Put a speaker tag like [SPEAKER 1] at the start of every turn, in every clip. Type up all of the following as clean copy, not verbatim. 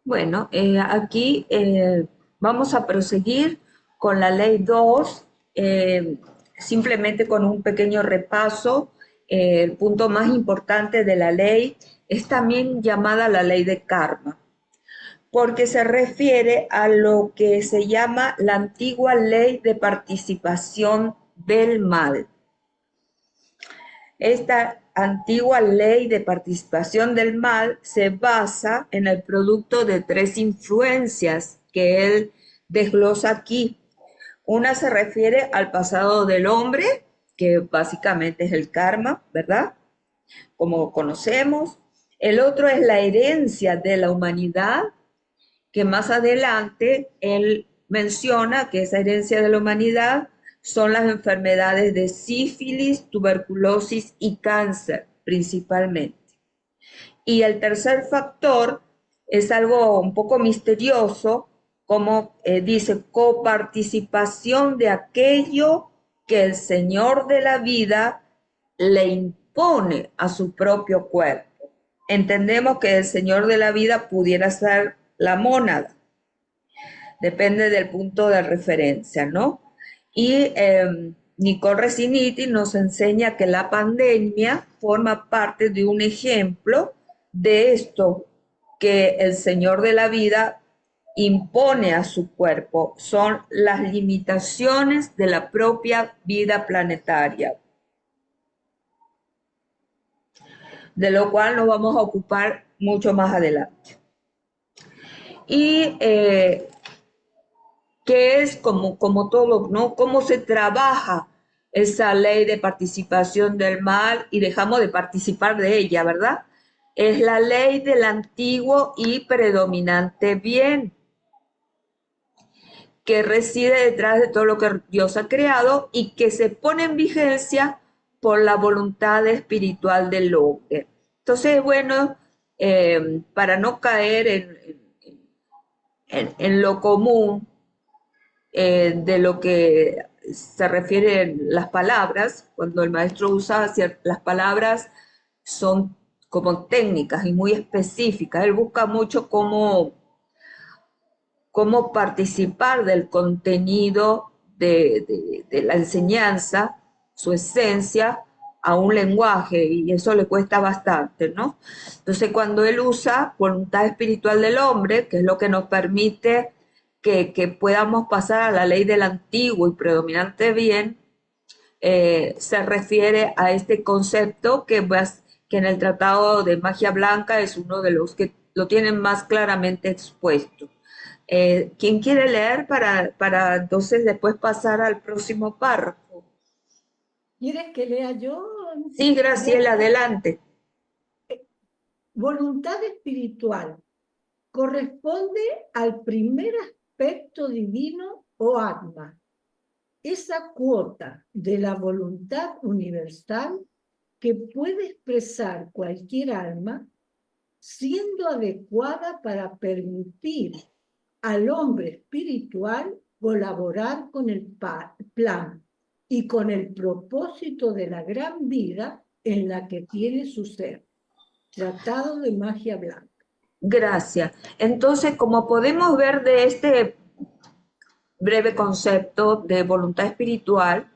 [SPEAKER 1] Bueno, aquí vamos a proseguir con la ley 2, simplemente con un pequeño repaso. El punto más importante de la ley es también llamada la ley de karma, porque se refiere a lo que se llama la antigua ley de participación del mal. Esta antigua ley de participación del mal se basa en el producto de tres influencias que él desglosa aquí. Una se refiere al pasado del hombre, que básicamente es el karma, ¿verdad? Como conocemos. El otro es la herencia de la humanidad, que más adelante él menciona que esa herencia de la humanidad son las enfermedades de sífilis, tuberculosis y cáncer principalmente. Y el tercer factor es algo un poco misterioso, como dice, coparticipación de aquello que el Señor de la vida le impone a su propio cuerpo. Entendemos que el Señor de la vida pudiera ser la mónada, depende del punto de referencia, ¿no? Y Nicole Resiniti nos enseña que la pandemia forma parte de un ejemplo de esto que el Señor de la vida impone a su cuerpo, son las limitaciones de la propia vida planetaria, de lo cual nos vamos a ocupar mucho más adelante. Y que es como todo, ¿no? Cómo se trabaja esa ley de participación del mal y dejamos de participar de ella, ¿verdad? Es la ley del antiguo y predominante bien que reside detrás de todo lo que Dios ha creado y que se pone en vigencia por la voluntad espiritual del hombre. Entonces, bueno, para no caer en lo común, de lo que se refieren las palabras, cuando el maestro usa las palabras son como técnicas y muy específicas. Él busca mucho cómo participar del contenido de la enseñanza, su esencia, a un lenguaje, y eso le cuesta bastante, ¿no? Entonces, cuando él usa voluntad espiritual del hombre, que es lo que nos permite que podamos pasar a la ley del antiguo y predominante bien, se refiere a este concepto que en el Tratado de Magia Blanca es uno de los que lo tienen más claramente expuesto. ¿Quién quiere leer para entonces después pasar al próximo párrafo?
[SPEAKER 2] ¿Quieres que lea yo?
[SPEAKER 1] Sí, Graciela, adelante.
[SPEAKER 2] Voluntad espiritual corresponde al primer aspecto divino o atma, esa cuota de la voluntad universal que puede expresar cualquier alma, siendo adecuada para permitir al hombre espiritual colaborar con el plan y con el propósito de la gran vida en la que tiene su ser. Tratado de Magia Blanca.
[SPEAKER 1] Gracias. Entonces, como podemos ver de este breve concepto de voluntad espiritual,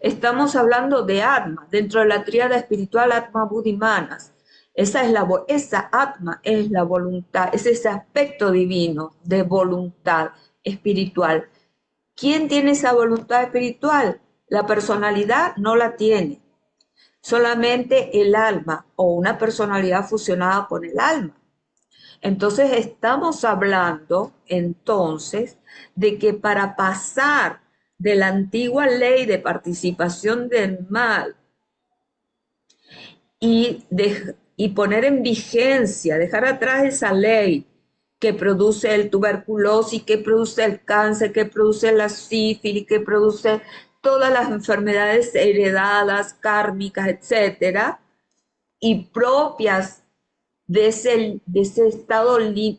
[SPEAKER 1] estamos hablando de Atma, dentro de la tríada espiritual Atma, Buddha y Manas. Esa Atma es la voluntad, es ese aspecto divino de voluntad espiritual. ¿Quién tiene esa voluntad espiritual? La personalidad no la tiene, solamente el alma o una personalidad fusionada con el alma. Entonces estamos hablando entonces de que para pasar de la antigua ley de participación del mal y poner en vigencia, dejar atrás esa ley que produce el tuberculosis, que produce el cáncer, que produce la sífilis, que produce todas las enfermedades heredadas, kármicas, etcétera, y propias de ese estado de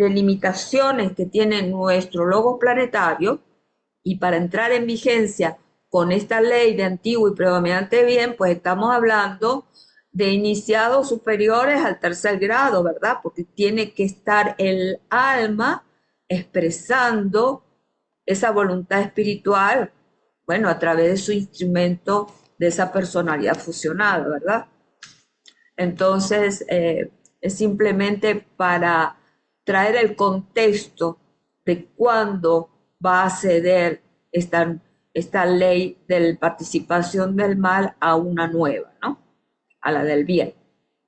[SPEAKER 1] limitaciones que tiene nuestro logo planetario, y para entrar en vigencia con esta ley de antiguo y predominante bien, pues estamos hablando de iniciados superiores al tercer grado, ¿verdad? Porque tiene que estar el alma expresando esa voluntad espiritual, bueno, a través de su instrumento, de esa personalidad fusionada, ¿verdad? Entonces, es simplemente para traer el contexto de cuándo va a ceder esta ley de participación del mal a una nueva, ¿no? A la del bien.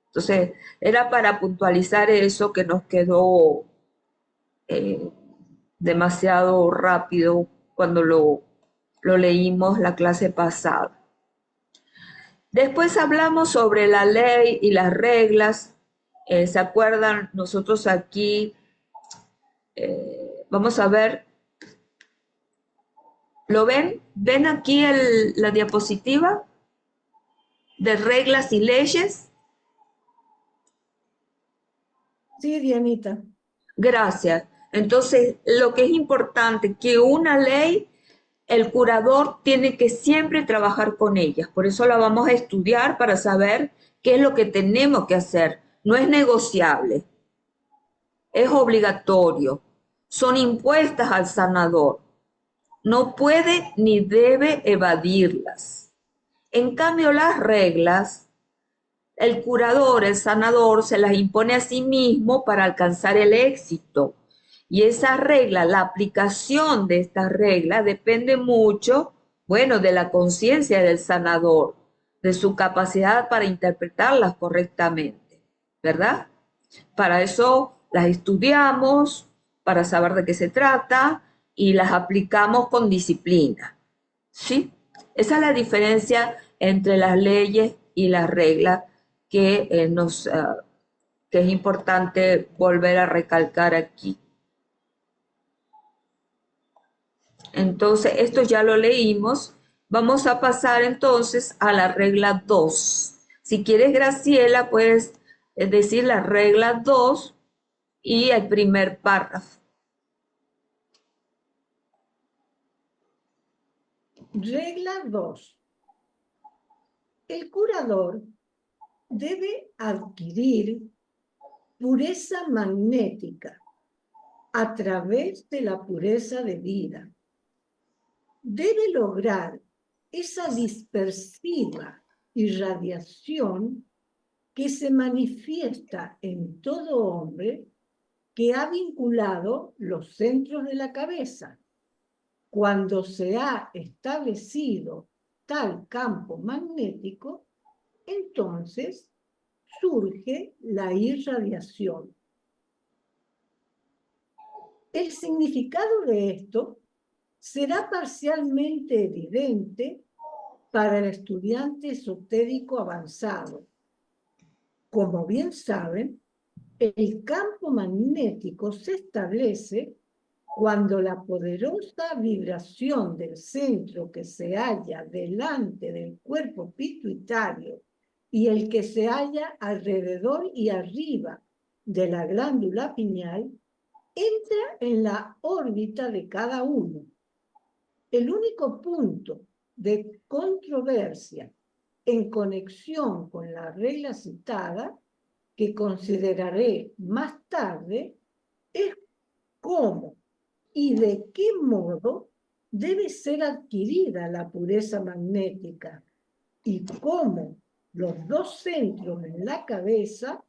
[SPEAKER 1] Entonces, era para puntualizar eso que nos quedó eh, demasiado rápido cuando lo leímos la clase pasada. Después hablamos sobre la ley y las reglas. ¿Se acuerdan? Nosotros aquí, vamos a ver, ¿lo ven? ¿Ven aquí la diapositiva de reglas y leyes?
[SPEAKER 2] Sí, Dianita.
[SPEAKER 1] Gracias. Entonces, lo que es importante, que una ley, el curador tiene que siempre trabajar con ellas. Por eso la vamos a estudiar para saber qué es lo que tenemos que hacer. No es negociable, es obligatorio. Son impuestas al sanador. No puede ni debe evadirlas. En cambio, las reglas, el curador, el sanador, se las impone a sí mismo para alcanzar el éxito. Y esa regla, la aplicación de esta regla depende mucho, bueno, de la conciencia del sanador, de su capacidad para interpretarlas correctamente, ¿verdad? Para eso las estudiamos, para saber de qué se trata y las aplicamos con disciplina, ¿sí? Esa es la diferencia entre las leyes y las reglas que, que es importante volver a recalcar aquí. Entonces, esto ya lo leímos. Vamos a pasar entonces a la regla 2. Si quieres, Graciela, puedes decir la regla 2 y el primer párrafo.
[SPEAKER 2] Regla 2. El curador debe adquirir pureza magnética a través de la pureza de vida. Debe lograr esa dispersiva irradiación que se manifiesta en todo hombre que ha vinculado los centros de la cabeza. Cuando se ha establecido tal campo magnético, entonces surge la irradiación. El significado de esto será parcialmente evidente para el estudiante esotérico avanzado. Como bien saben, el campo magnético se establece cuando la poderosa vibración del centro que se halla delante del cuerpo pituitario y el que se halla alrededor y arriba de la glándula pineal entra en la órbita de cada uno. El único punto de controversia en conexión con la regla citada, que consideraré más tarde, es cómo y de qué modo debe ser adquirida la pureza magnética y cómo los dos centros en la cabeza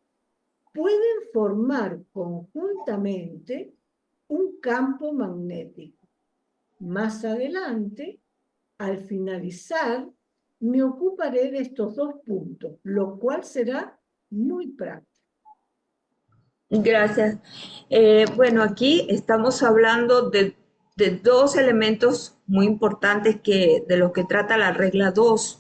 [SPEAKER 2] pueden formar conjuntamente un campo magnético. Más adelante, al finalizar, me ocuparé de estos dos puntos, lo cual será muy práctico.
[SPEAKER 1] Gracias. Bueno, aquí estamos hablando de dos elementos muy importantes de los que trata la regla 2.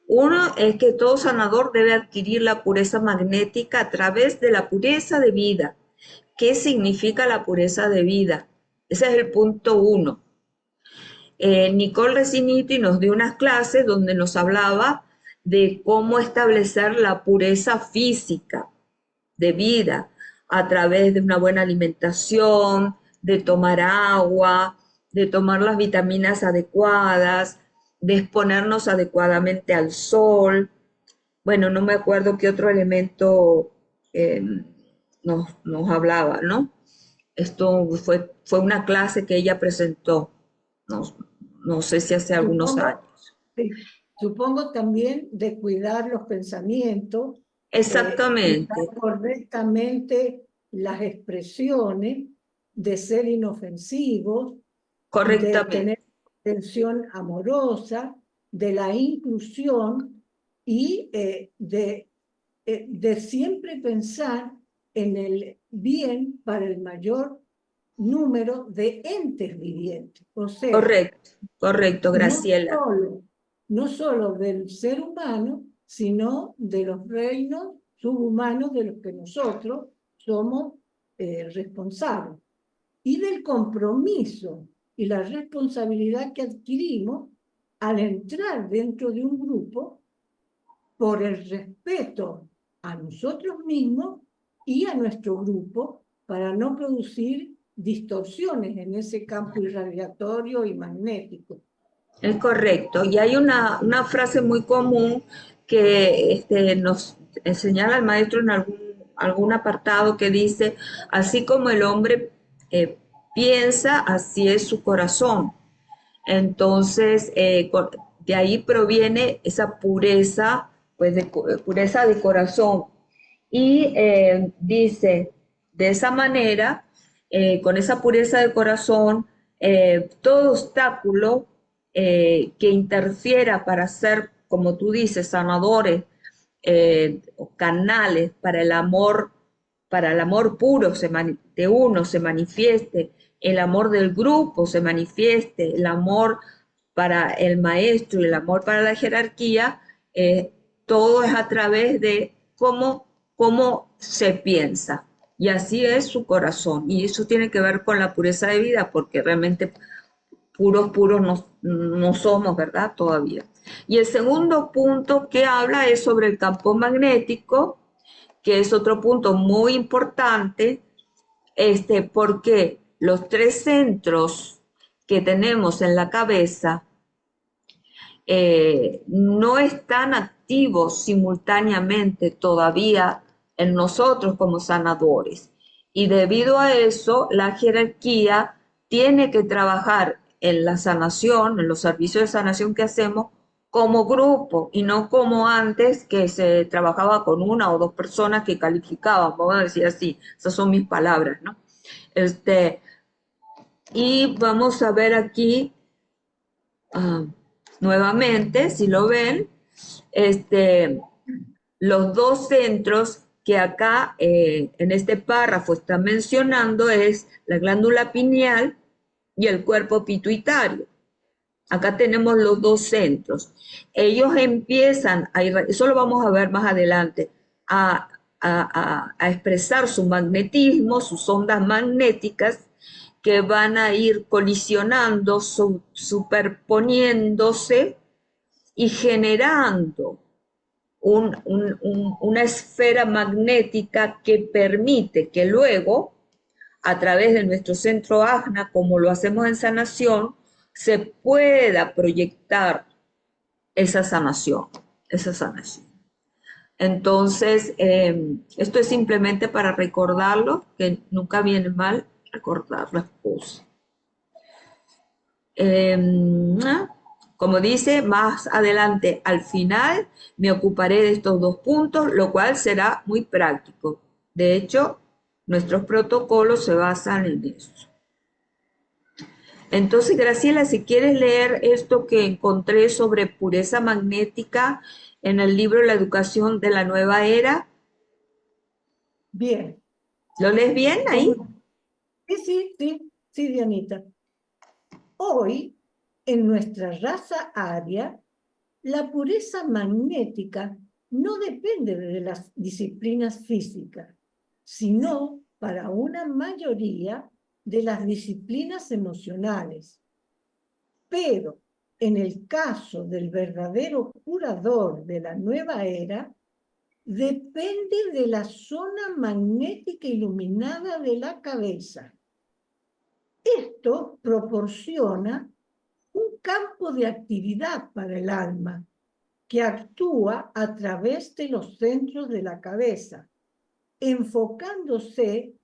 [SPEAKER 1] Uno es que todo sanador debe adquirir la pureza magnética a través de la pureza de vida. ¿Qué significa la pureza de vida? Ese es el punto 1. Nicole Reciniti nos dio unas clases donde nos hablaba de cómo establecer la pureza física de vida a través de una buena alimentación, de tomar agua, de tomar las vitaminas adecuadas, de exponernos adecuadamente al sol. bueno, no me acuerdo qué otro elemento eh, nos hablaba, ¿no? Esto fue una clase que ella presentó, no, no sé si hace algunos
[SPEAKER 2] Supongo,
[SPEAKER 1] años.
[SPEAKER 2] sí, supongo también de cuidar los pensamientos,
[SPEAKER 1] Exactamente,
[SPEAKER 2] usar correctamente las expresiones, de ser inofensivos, de
[SPEAKER 1] correctamente,
[SPEAKER 2] tener atención amorosa, de la inclusión y de siempre pensar en el bien para el mayor número de entes vivientes. O sea,
[SPEAKER 1] correcto, correcto,
[SPEAKER 2] no
[SPEAKER 1] Graciela.
[SPEAKER 2] solo, no solo del ser humano, sino de los reinos subhumanos de los que nosotros somos responsables. Y del compromiso y la responsabilidad que adquirimos al entrar dentro de un grupo por el respeto a nosotros mismos y a nuestro grupo para no producir distorsiones en ese campo irradiatorio y magnético.
[SPEAKER 1] Es correcto. Y hay una frase muy común que nos señala el maestro en algún apartado que dice, así como el hombre piensa, así es su corazón. Entonces, de ahí proviene esa pureza, pues pureza de corazón. Y dice, de esa manera, con esa pureza de corazón, todo obstáculo que interfiera para ser, como tú dices, sanadores, canales para el amor puro de uno se manifieste, el amor del grupo se manifieste, el amor para el maestro y el amor para la jerarquía, todo es a través de cómo se piensa. Y así es su corazón. Y eso tiene que ver con la pureza de vida, porque realmente puros no somos, ¿verdad? Todavía. Y el segundo punto que habla es sobre el campo magnético, que es otro punto muy importante, porque los tres centros que tenemos en la cabeza no están activos simultáneamente todavía en nosotros como sanadores. Y debido a eso, la jerarquía tiene que trabajar en la sanación, en los servicios de sanación que hacemos como grupo y no como antes que se trabajaba con una o dos personas que calificaban, vamos a decir así, esas son mis palabras, ¿no? Y vamos a ver aquí uh, nuevamente, si lo ven, este, los dos centros que acá en este párrafo está mencionando es la glándula pineal y el cuerpo pituitario. Acá tenemos los dos centros. Ellos empiezan, eso lo vamos a ver más adelante, a expresar su magnetismo, sus ondas magnéticas que van a ir colisionando, superponiéndose y generando una esfera magnética que permite que luego, a través de nuestro centro AGNA, como lo hacemos en sanación, se pueda proyectar esa sanación, esa sanación. Entonces, esto es simplemente para recordarlo, que nunca viene mal recordar las cosas. Como dice, más adelante al final me ocuparé de estos dos puntos, lo cual será muy práctico. De hecho, nuestros protocolos se basan en eso. Entonces, Graciela, si quieres leer esto que encontré sobre pureza magnética en el libro La educación de la nueva era.
[SPEAKER 2] Bien.
[SPEAKER 1] ¿Lo lees bien ahí?
[SPEAKER 2] Sí, Dianita. Hoy, en nuestra raza aria, la pureza magnética no depende de las disciplinas físicas, sino para una mayoría de las disciplinas emocionales. Pero en el caso del verdadero curador de la nueva era, depende de la zona magnética iluminada de la cabeza. Esto proporciona un campo de actividad para el alma que actúa a través de los centros de la cabeza, enfocándose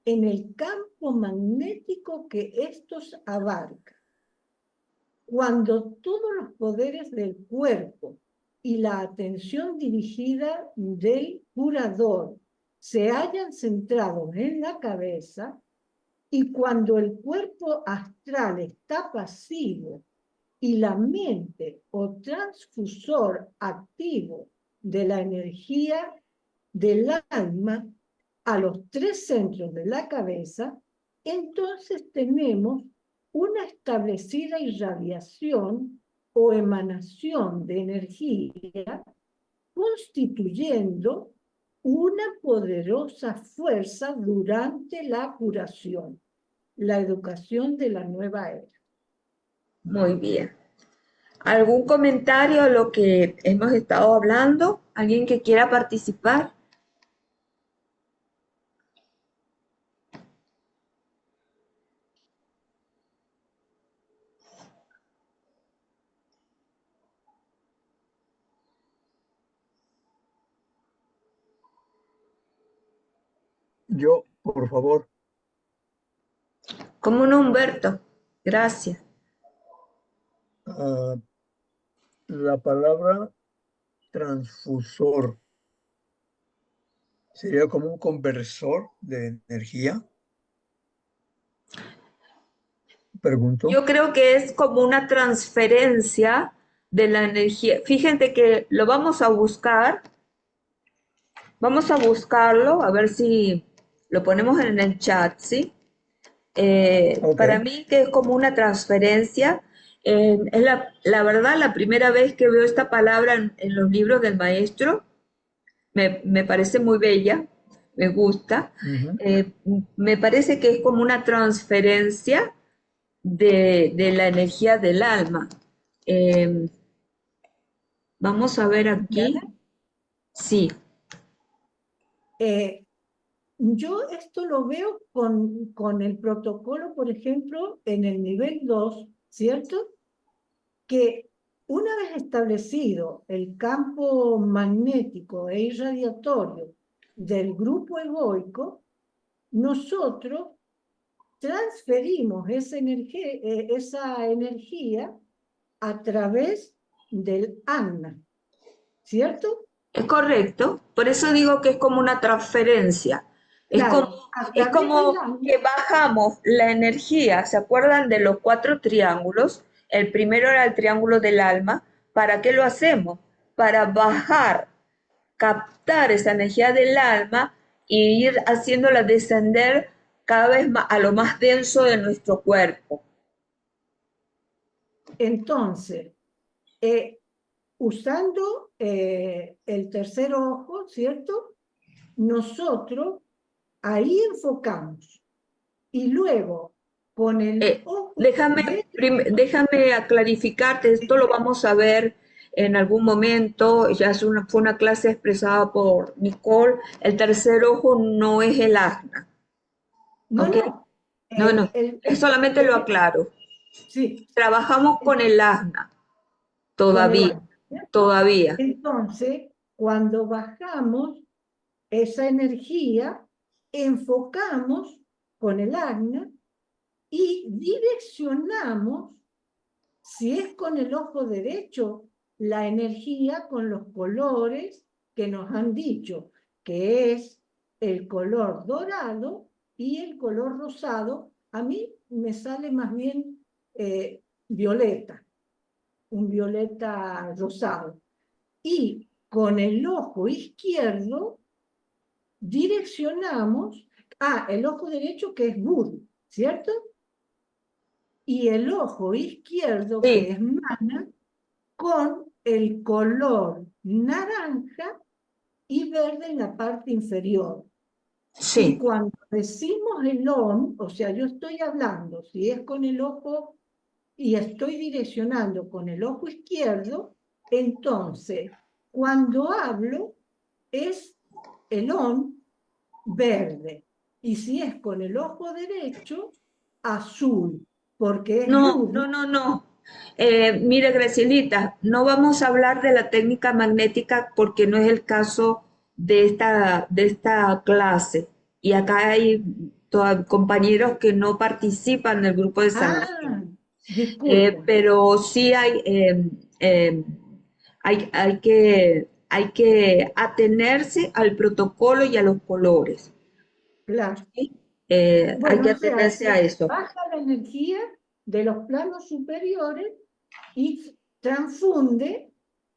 [SPEAKER 2] en el campo magnético que estos abarcan. Cuando todos los poderes del cuerpo y la atención dirigida del curador se hayan centrado en la cabeza, y cuando el cuerpo astral está pasivo y la mente o transfusor activo de la energía del alma a los tres centros de la cabeza, entonces tenemos una establecida irradiación o emanación de energía constituyendo una poderosa fuerza durante la curación, la educación de la nueva era.
[SPEAKER 1] Muy bien. ¿Algún comentario a lo que hemos estado hablando? ¿Alguien que quiera participar?
[SPEAKER 3] Yo, por favor.
[SPEAKER 1] ¿Cómo no, Humberto? Gracias.
[SPEAKER 3] La palabra transfusor sería como un conversor de energía. Pregunto.
[SPEAKER 1] Yo creo que es como una transferencia de la energía. Fíjate que lo vamos a buscar. Vamos a buscarlo, a ver si lo ponemos en el chat, ¿sí? Para
[SPEAKER 3] Ok.
[SPEAKER 1] mí que es como una transferencia. Es la verdad la primera vez que veo esta palabra en los libros del maestro. Me parece muy bella, me gusta.
[SPEAKER 3] Ujú.
[SPEAKER 1] Me parece que es como una transferencia de la energía del alma. Eh, Vamos a ver aquí. Sí,
[SPEAKER 2] Yo esto lo veo con el protocolo, por ejemplo, en el nivel 2, ¿cierto? Que una vez establecido el campo magnético e irradiatorio del grupo egoico, nosotros transferimos esa energía a través del ANA, ¿cierto?
[SPEAKER 1] es correcto. Por eso digo que es como una transferencia. Es como,
[SPEAKER 2] Claro, a
[SPEAKER 1] es
[SPEAKER 2] través del
[SPEAKER 1] como
[SPEAKER 2] ANA.
[SPEAKER 1] que bajamos la energía. ¿Se acuerdan de los cuatro triángulos? El primero era el triángulo del alma. ¿Para qué lo hacemos? Para bajar, captar esa energía del alma e ir haciéndola descender cada vez más a lo más denso de nuestro cuerpo.
[SPEAKER 2] Entonces, usando el tercer ojo, ¿cierto? Nosotros ahí enfocamos y luego con el
[SPEAKER 1] Eh,
[SPEAKER 2] ojo
[SPEAKER 1] déjame,
[SPEAKER 2] derecho,
[SPEAKER 1] déjame aclarificarte, esto lo vamos a ver en algún momento, ya fue una clase expresada por Nicole, el tercer ojo no es el asna,
[SPEAKER 2] no,
[SPEAKER 1] ¿ok?
[SPEAKER 2] no,
[SPEAKER 1] No, no, solamente lo
[SPEAKER 2] el-
[SPEAKER 1] aclaro.
[SPEAKER 2] sí,
[SPEAKER 1] Trabajamos con el asna,
[SPEAKER 2] con el
[SPEAKER 1] todavía,
[SPEAKER 2] año, ¿cierto?
[SPEAKER 1] todavía.
[SPEAKER 2] Entonces, cuando bajamos esa energía, enfocamos con el agna y direccionamos, si es con el ojo derecho, la energía con los colores que nos han dicho, que es el color dorado y el color rosado. A mí me sale más bien violeta, un violeta rosado. Y con el ojo izquierdo direccionamos, el ojo derecho que es Bud, ¿cierto? Y el ojo izquierdo que
[SPEAKER 1] Sí,
[SPEAKER 2] es Mana, con el color naranja y verde en la parte inferior. Y
[SPEAKER 1] sí,
[SPEAKER 2] cuando decimos el OM, o sea, yo estoy hablando, si es con el ojo y estoy direccionando con el ojo izquierdo, entonces, cuando hablo, es el OM verde. Y si es con el ojo derecho, azul, porque es
[SPEAKER 1] no,
[SPEAKER 2] luz.
[SPEAKER 1] no, no, no. Mire, Gracielita, no vamos a hablar de la técnica magnética porque no es el caso de esta clase. Y acá hay compañeros que no participan del grupo de
[SPEAKER 2] Ah,
[SPEAKER 1] sanación.
[SPEAKER 2] disculpa.
[SPEAKER 1] Pero sí eh, hay que atenerse al protocolo y a los colores.
[SPEAKER 2] Claro.
[SPEAKER 1] ¿Sí? Hay que
[SPEAKER 2] Bueno, o sea,
[SPEAKER 1] atenerse a
[SPEAKER 2] se
[SPEAKER 1] eso.
[SPEAKER 2] baja la energía de los planos superiores y transfunde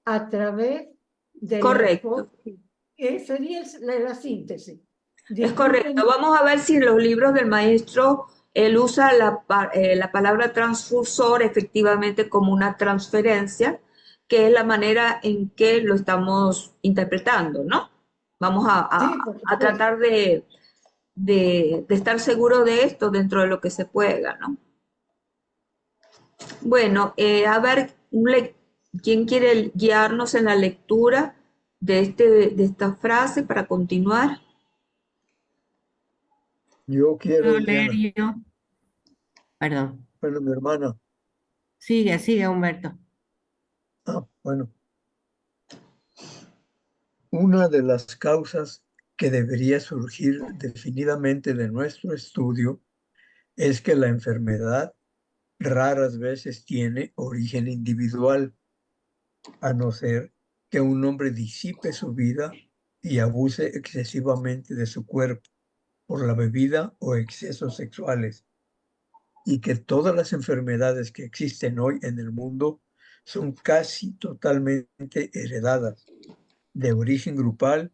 [SPEAKER 2] a través de la
[SPEAKER 1] Correcto.
[SPEAKER 2] forma. Sería la síntesis.
[SPEAKER 1] Es correcto.
[SPEAKER 2] Disculpen.
[SPEAKER 1] Vamos a ver si en los libros del maestro él usa la palabra transfusor efectivamente como una transferencia, que es la manera en que lo estamos interpretando, ¿no? Vamos
[SPEAKER 2] Sí, por
[SPEAKER 1] a
[SPEAKER 2] supuesto.
[SPEAKER 1] tratar de estar seguro de esto dentro de lo que se pueda, ¿no? Bueno, a ver, ¿quién quiere guiarnos en la lectura de esta frase para continuar?
[SPEAKER 3] Yo quiero,
[SPEAKER 4] Puedo leer
[SPEAKER 3] Diana.
[SPEAKER 4] yo. Perdón.
[SPEAKER 3] Bueno, mi hermana.
[SPEAKER 4] Sigue, sigue, Humberto.
[SPEAKER 3] Bueno. Una de las causas que debería surgir definidamente de nuestro estudio es que la enfermedad raras veces tiene origen individual, a no ser que un hombre disipe su vida y abuse excesivamente de su cuerpo por la bebida o excesos sexuales, y que todas las enfermedades que existen hoy en el mundo son casi totalmente heredadas, de origen grupal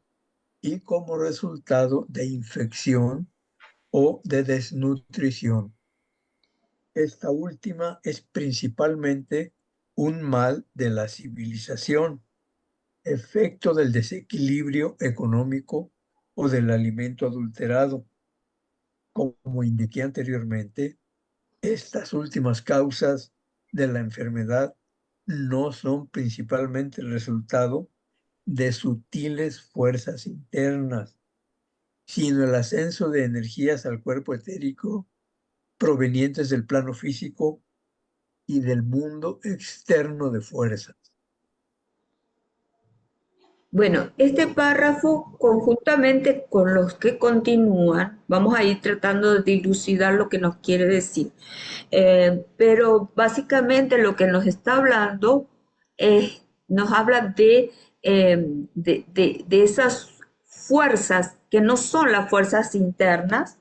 [SPEAKER 3] y como resultado de infección o de desnutrición. Esta última es principalmente un mal de la civilización, efecto del desequilibrio económico o del alimento adulterado. Como indiqué anteriormente, estas últimas causas de la enfermedad no son principalmente el resultado de sutiles fuerzas internas, sino el ascenso de energías al cuerpo etérico provenientes del plano físico y del mundo externo de fuerzas.
[SPEAKER 1] Bueno, este párrafo, conjuntamente con los que continúan, vamos a ir tratando de dilucidar lo que nos quiere decir. Pero básicamente lo que nos está hablando nos habla de esas fuerzas que no son las fuerzas internas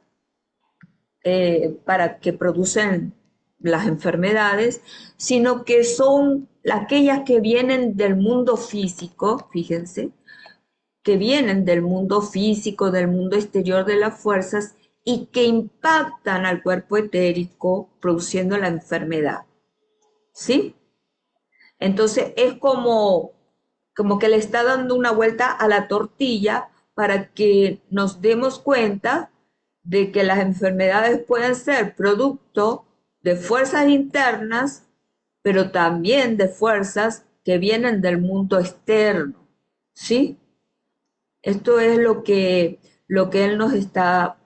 [SPEAKER 1] para que producen las enfermedades, sino que son aquellas que vienen del mundo físico, fíjense, que vienen del mundo físico, del mundo exterior de las fuerzas y que impactan al cuerpo etérico produciendo la enfermedad. ¿Sí? Entonces es como que le está dando una vuelta a la tortilla para que nos demos cuenta de que las enfermedades pueden ser producto de fuerzas internas, pero también de fuerzas que vienen del mundo externo. ¿Sí? Esto es lo que él nos está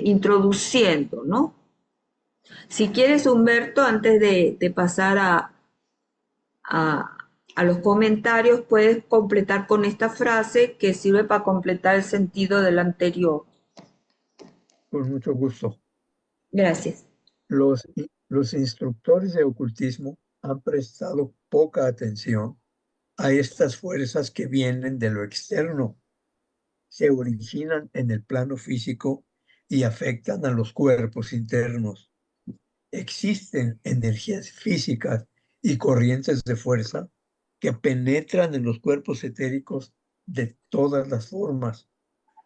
[SPEAKER 1] introduciendo, ¿no? Si quieres, Humberto, antes de pasar a, a los comentarios, puedes completar con esta frase que sirve para completar el sentido del anterior.
[SPEAKER 3] Con mucho gusto.
[SPEAKER 1] Gracias.
[SPEAKER 3] Los instructores de ocultismo han prestado poca atención a estas fuerzas que vienen de lo externo, se originan en el plano físico y afectan a los cuerpos internos. Existen energías físicas y corrientes de fuerza que penetran en los cuerpos etéricos de todas las formas,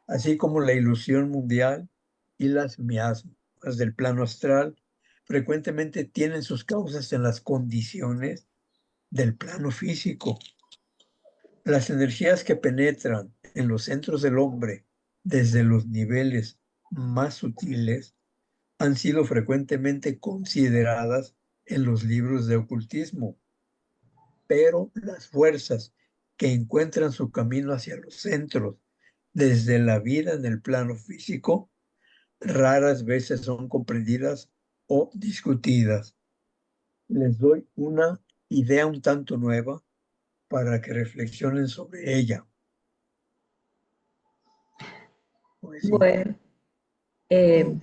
[SPEAKER 3] así como la ilusión mundial y las miasmas del plano astral frecuentemente tienen sus causas en las condiciones del plano físico. Las energías que penetran en los centros del hombre desde los niveles más sutiles han sido frecuentemente consideradas en los libros de ocultismo, pero las fuerzas que encuentran su camino hacia los centros desde la vida en el plano físico raras veces son comprendidas o discutidas. Les doy una idea un tanto nueva para que reflexionen sobre ella. Poesía.
[SPEAKER 1] Bueno, eh,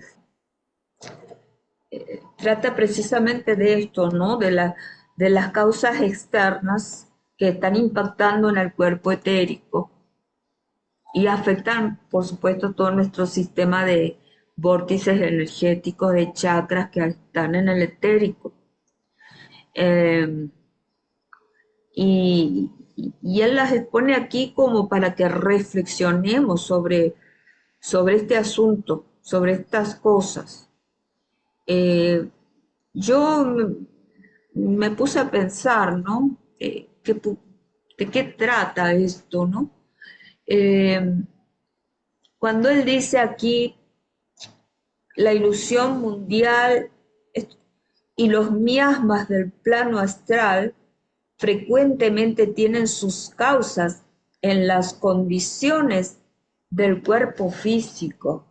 [SPEAKER 1] trata precisamente de esto, ¿no? De las causas externas que están impactando en el cuerpo etérico y afectan, por supuesto, todo nuestro sistema de vórtices energéticos, de chakras que están en el etérico. Eh, y él las expone aquí como para que reflexionemos sobre este asunto, sobre estas cosas. Eh, yo me puse a pensar, ¿no? ¿De qué trata esto, no? Eh, Cuando él dice aquí la ilusión mundial y los miasmas del plano astral frecuentemente tienen sus causas en las condiciones del cuerpo físico.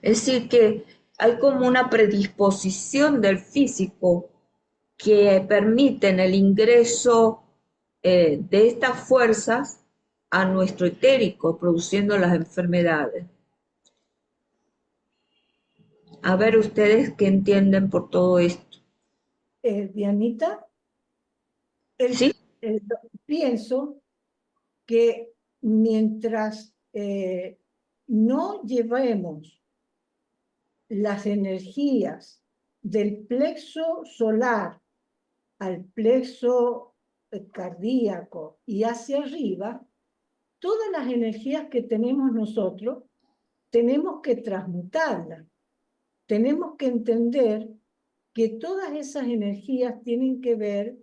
[SPEAKER 1] Es decir, que hay como una predisposición del físico que permiten el ingreso de estas fuerzas a nuestro etérico, produciendo las enfermedades. A ver ustedes qué entienden por todo esto.
[SPEAKER 2] Dianita,
[SPEAKER 1] ¿Sí?
[SPEAKER 2] pienso que mientras no llevemos las energías del plexo solar al plexo cardíaco y hacia arriba, todas las energías que tenemos nosotros, tenemos que transmutarlas. Tenemos que entender que todas esas energías tienen que ver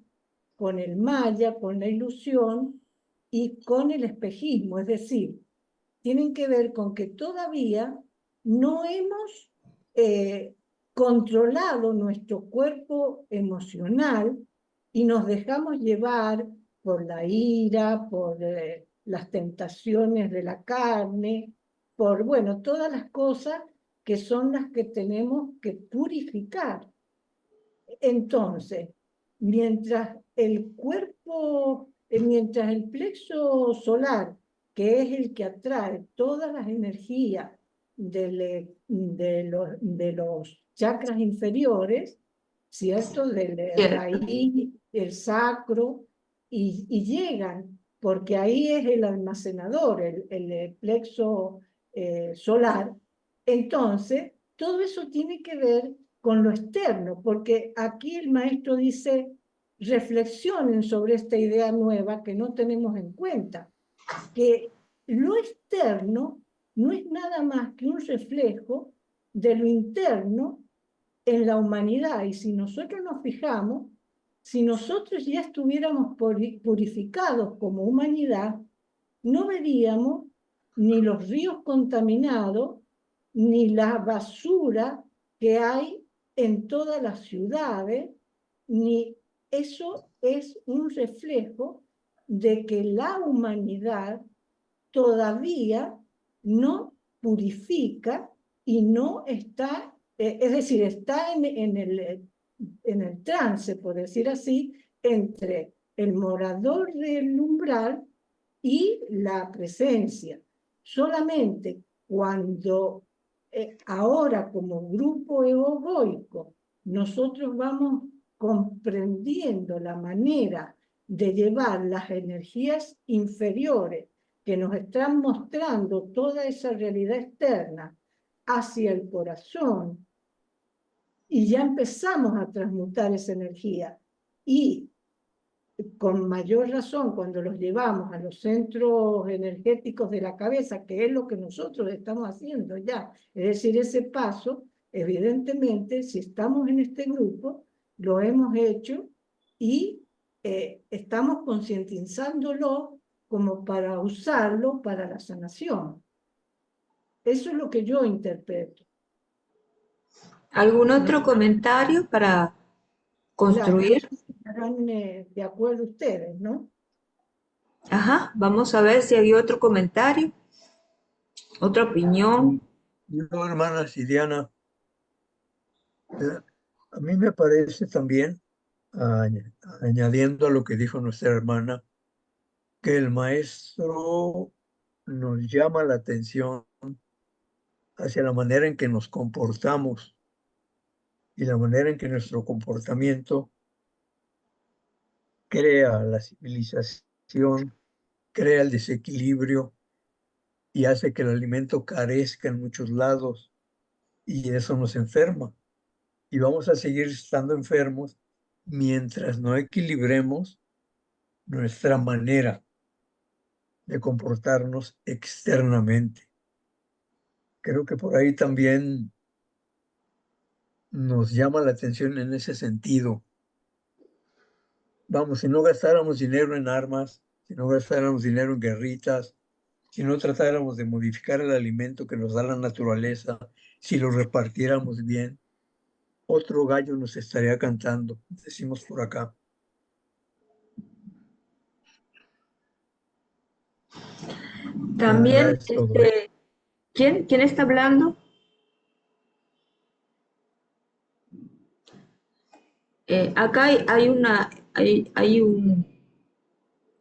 [SPEAKER 2] con el maya, con la ilusión y con el espejismo, es decir, tienen que ver con que todavía no hemos controlado nuestro cuerpo emocional y nos dejamos llevar por la ira, por las tentaciones de la carne, por, bueno, todas las cosas que son las que tenemos que purificar. Entonces, mientras el cuerpo, mientras el plexo solar, que es el que atrae todas las energías de los chakras inferiores, ¿cierto? Del raíz, el sacro, y llegan, porque ahí es el almacenador, el plexo solar. Entonces, todo eso tiene que ver con lo externo, porque aquí el maestro dice, reflexionen sobre esta idea nueva que no tenemos en cuenta, que lo externo no es nada más que un reflejo de lo interno en la humanidad. Y si nosotros nos fijamos, si nosotros ya estuviéramos purificados como humanidad, no veríamos ni los ríos contaminados, ni la basura que hay en todas las ciudades, ni eso es un reflejo de que la humanidad todavía no purifica y no está, es decir, está en el trance, por decir así, entre el morador del umbral y la presencia. Solamente cuando ahora como grupo egoico nosotros vamos comprendiendo la manera de llevar las energías inferiores que nos están mostrando toda esa realidad externa hacia el corazón, y ya empezamos a transmutar esa energía, y con mayor razón cuando los llevamos a los centros energéticos de la cabeza, que es lo que nosotros estamos haciendo ya, es decir, ese paso, evidentemente, si estamos en este grupo, lo hemos hecho y estamos concientizándolo como para usarlo para la sanación. Eso es lo que yo interpreto.
[SPEAKER 1] ¿Algún otro comentario para
[SPEAKER 2] Claro, no
[SPEAKER 1] construir?
[SPEAKER 2] sé si estarán de acuerdo ustedes, ¿no?
[SPEAKER 1] Ajá, vamos a ver si hay otro comentario, otra opinión.
[SPEAKER 3] Yo, hermana Siriana, A mí me parece también, añadiendo a lo que dijo nuestra hermana, que el maestro nos llama la atención hacia la manera en que nos comportamos y la manera en que nuestro comportamiento crea la civilización, crea el desequilibrio y hace que el alimento carezca en muchos lados y eso nos enferma. Y vamos a seguir estando enfermos mientras no equilibremos nuestra manera de comportarnos externamente. Creo que por ahí también nos llama la atención en ese sentido. Vamos, si no gastáramos dinero en armas, si no gastáramos dinero en guerritas, si no tratáramos de modificar el alimento que nos da la naturaleza, si lo repartiéramos bien, otro gallo nos estaría cantando, decimos por acá. De verdad
[SPEAKER 1] También,
[SPEAKER 3] es todo, ¿eh?
[SPEAKER 1] ¿quién está hablando? Acá hay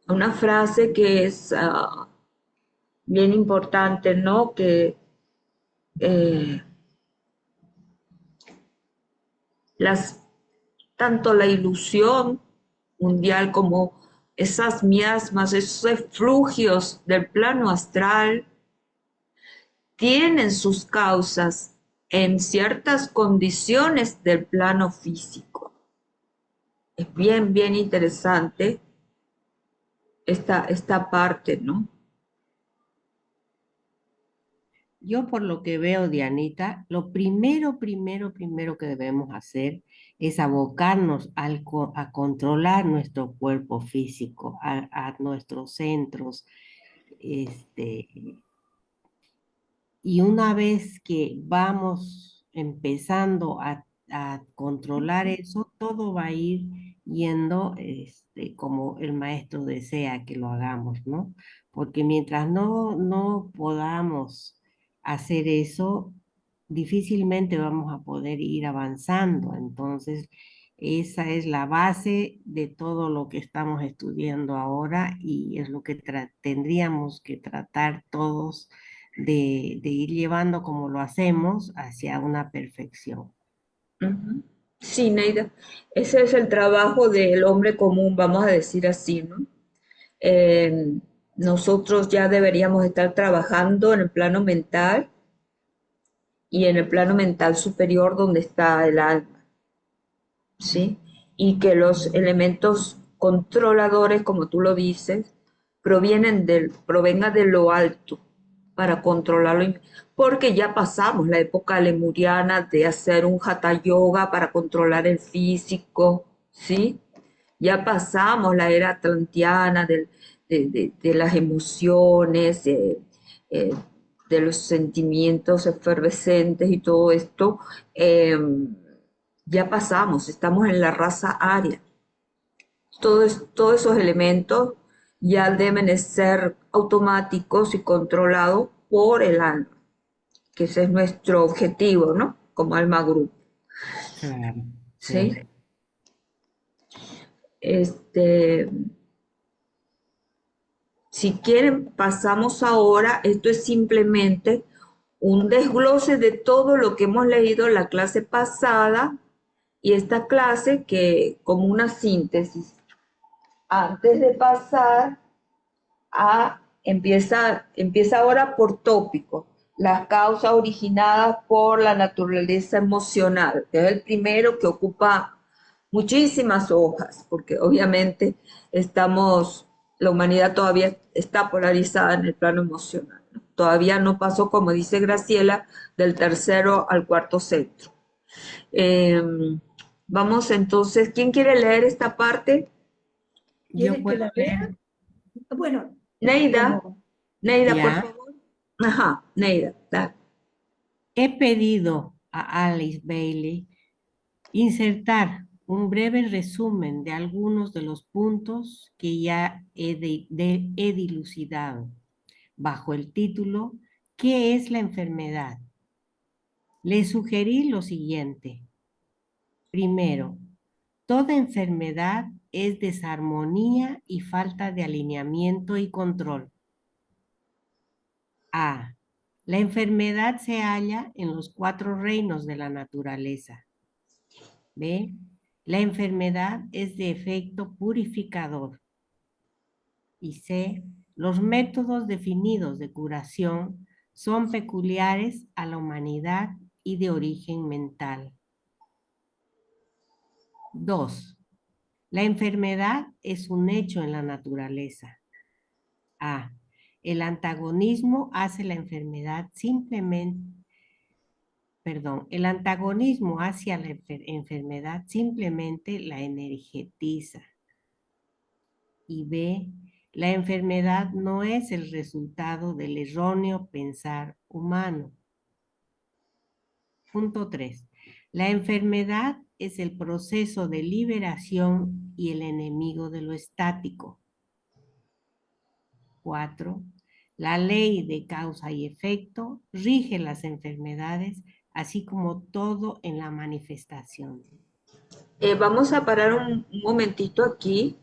[SPEAKER 1] una frase que es bien importante, ¿no? Que eh, tanto la ilusión mundial como esas miasmas, esos eflugios del plano astral, tienen sus causas en ciertas condiciones del plano físico. Es bien interesante esta parte, ¿no?
[SPEAKER 4] Yo por lo que veo, Dianita, lo primero que debemos hacer es abocarnos a controlar nuestro cuerpo físico, a nuestros centros, este, y una vez que vamos empezando a controlar eso, todo va a ir yendo como el maestro desea que lo hagamos, ¿no? Porque mientras no podamos hacer eso, difícilmente vamos a poder ir avanzando. Entonces, esa es la base de todo lo que estamos estudiando ahora y es lo que tendríamos que tratar todos de ir llevando como lo hacemos hacia una perfección.
[SPEAKER 1] Ujú. Sí, Neida, ese es el trabajo del hombre común, vamos a decir así, ¿no? Eh, Nosotros ya deberíamos estar trabajando en el plano mental y en el plano mental superior donde está el alma, ¿sí? Y que los elementos controladores, como tú lo dices, provengan de lo alto para controlarlo, porque ya pasamos la época lemuriana de hacer un hatha yoga para controlar el físico, ¿sí? Ya pasamos la era atlantiana de las emociones, eh, de los sentimientos efervescentes y todo esto. eh, ya pasamos, estamos en la raza aria. Todos esos elementos ya deben de ser automáticos y controlados por el alma, que ese es nuestro objetivo, ¿no? Como alma grupo,
[SPEAKER 4] Claro,
[SPEAKER 1] ¿sí?
[SPEAKER 4] sí.
[SPEAKER 1] Este, si quieren, pasamos ahora, esto es simplemente un desglose de todo lo que hemos leído en la clase pasada y esta clase que como una síntesis. Antes de pasar empieza ahora por tópico, las causas originadas por la naturaleza emocional, que es el primero que ocupa muchísimas hojas, porque obviamente la humanidad todavía está polarizada en el plano emocional, ¿no? Todavía no pasó, como dice Graciela, del tercero al cuarto centro. Eh, Vamos entonces, ¿quién quiere leer esta parte?
[SPEAKER 4] Yo
[SPEAKER 2] ¿Quieres que
[SPEAKER 4] puedo
[SPEAKER 2] la lea?
[SPEAKER 4] leer,
[SPEAKER 2] Bueno,
[SPEAKER 1] Neida,
[SPEAKER 2] como
[SPEAKER 1] Neida, por
[SPEAKER 4] ya.
[SPEAKER 1] favor. Ajá, Neida, dale.
[SPEAKER 4] He pedido a Alice Bailey insertar un breve resumen de algunos de los puntos que ya he dilucidado bajo el título ¿Qué es la enfermedad? Le sugerí lo siguiente. Primero, toda enfermedad es desarmonía y falta de alineamiento y control. A. La enfermedad se halla en los 4 reinos de la naturaleza. B. La enfermedad es de efecto purificador. Y C. Los métodos definidos de curación son peculiares a la humanidad y de origen mental. 2. La enfermedad es un hecho en la naturaleza. A. El antagonismo hace la enfermedad el antagonismo hacia la enfermedad simplemente la energetiza. Y B. La enfermedad no es el resultado del erróneo pensar humano. Punto 3. La enfermedad es el proceso de liberación y el enemigo de lo estático. 4. La ley de causa y efecto rige las enfermedades, así como todo en la manifestación.
[SPEAKER 1] Vamos a parar un momentito aquí.